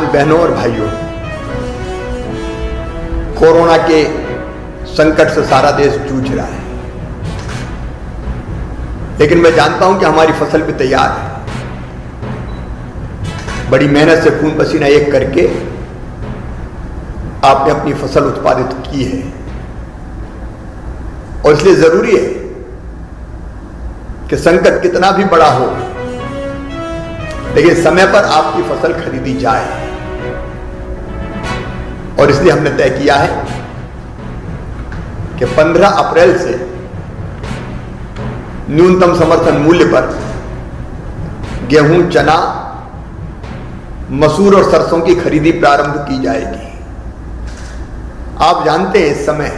बहनों और भाइयों, कोरोना के संकट से सारा देश जूझ रहा है, लेकिन मैं जानता हूं कि हमारी फसल भी तैयार है। बड़ी मेहनत से खून पसीना एक करके आपने अपनी फसल उत्पादित की है और इसलिए जरूरी है कि संकट कितना भी बड़ा हो, लेकिन समय पर आपकी फसल खरीदी जाए। और इसलिए हमने तय किया है कि 15 अप्रैल से न्यूनतम समर्थन मूल्य पर गेहूं, चना, मसूर और सरसों की खरीदी प्रारंभ की जाएगी। आप जानते हैं इस समय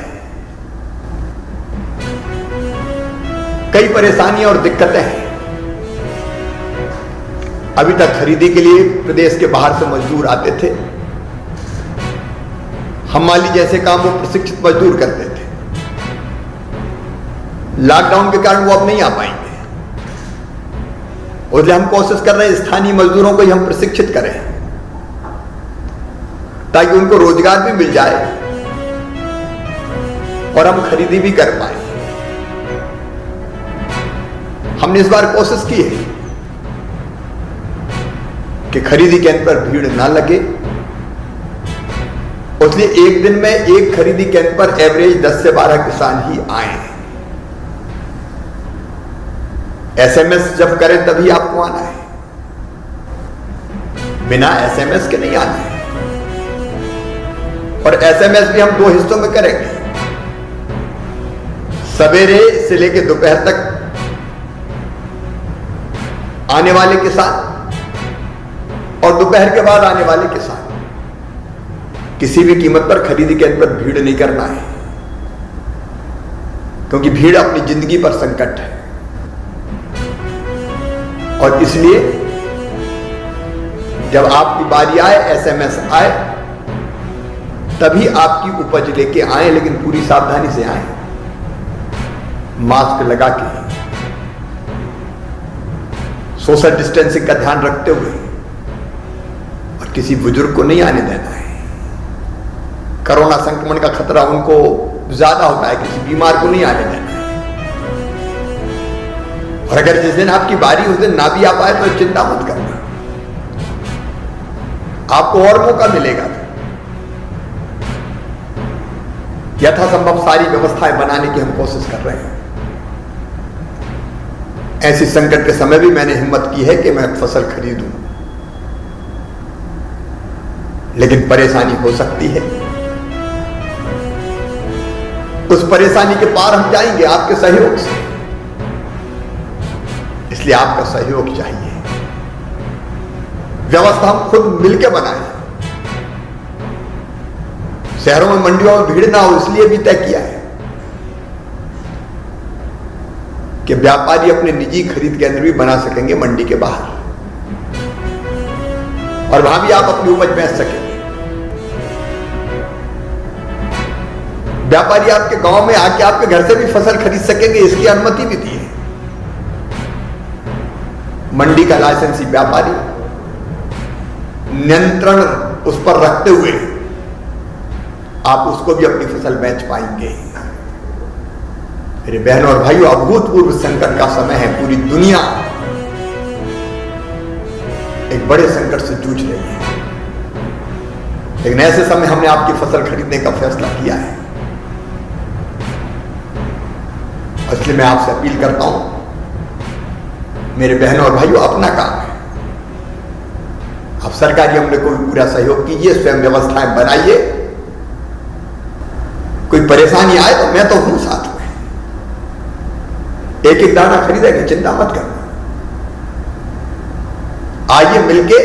कई परेशानियां और दिक्कतें हैं। अभी तक खरीदी के लिए प्रदेश के बाहर से मजदूर आते थे। हमाली जैसे काम वो प्रशिक्षित मजदूर करते थे। लॉकडाउन के कारण वो अब नहीं आ पाएंगे, इसलिए हम कोशिश कर रहे हैं स्थानीय मजदूरों को ही हम प्रशिक्षित करें ताकि उनको रोजगार भी मिल जाए और हम खरीदी भी कर पाए। हमने इस बार कोशिश की है कि खरीदी केंद्र पर भीड़ ना लगे, इसलिए एक दिन में एक खरीदी केंद्र पर एवरेज 10 से 12 किसान ही आए। एसएमएस जब करें तभी आपको आना है, बिना एसएमएस के नहीं आना है। और एसएमएस भी हम 2 हिस्सों में करेंगे, सवेरे से लेकर दोपहर तक आने वाले किसान और दोपहर के बाद आने वाले किसान। किसी भी कीमत पर खरीदी केंद्र पर भीड़ नहीं करना है, क्योंकि भीड़ अपनी जिंदगी पर संकट है। और इसलिए जब आपकी बारी आए, एसएमएस आए, तभी आपकी उपज लेके आए, लेकिन पूरी सावधानी से आए, मास्क लगा के, सोशल डिस्टेंसिंग का ध्यान रखते हुए, और किसी बुजुर्ग को नहीं आने देना है। कोरोना संक्रमण का खतरा उनको ज्यादा होता है, किसी बीमार को नहीं आने देना है। और अगर जिस दिन आपकी बारी उस दिन ना भी आ पाए तो चिंता मत करना, आपको और मौका मिलेगा। यथासंभव सारी व्यवस्थाएं बनाने की हम कोशिश कर रहे हैं। ऐसी संकट के समय भी मैंने हिम्मत की है कि मैं फसल खरीदूं, लेकिन परेशानी हो सकती है। उस परेशानी के पार हम जाएंगे आपके सहयोग से, इसलिए आपका सहयोग चाहिए। व्यवस्था हम खुद मिलकर बनाएं। शहरों में, मंडियों में भीड़ ना हो, इसलिए भी तय किया है कि व्यापारी अपने निजी खरीद केंद्र भी बना सकेंगे मंडी के बाहर, और वहां भी आप अपनी उपज बेच सकेंगे। व्यापारी आपके गांव में आके आपके घर से भी फसल खरीद सकेंगे, इसकी अनुमति भी दी है। मंडी का लाइसेंसी व्यापारी नियंत्रण उस पर रखते हुए आप उसको भी अपनी फसल बेच पाएंगे। मेरे बहनों और भाइयों, अभूतपूर्व संकट का समय है। पूरी दुनिया एक बड़े संकट से जूझ रही है, लेकिन ऐसे समय हमने आपकी फसल खरीदने का फैसला किया है। इसलिए मैं आपसे अपील करता हूं, मेरे बहनों और भाइयों, अपना काम है। आप सरकारी अमले को भी पूरा सहयोग कीजिए, स्वयं व्यवस्थाएं बनाइए। कोई परेशानी आए तो मैं तो हूं साथ में, एक एक दाना खरीदेंगे, चिंता मत करना। आइए मिलके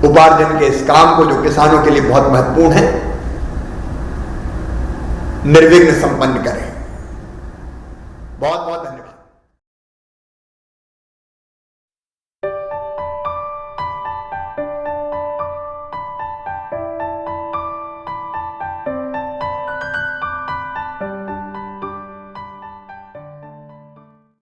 उपार्जन के इस काम को, जो किसानों के लिए बहुत महत्वपूर्ण है, निर्विघ्न संपन्न करें। बहुत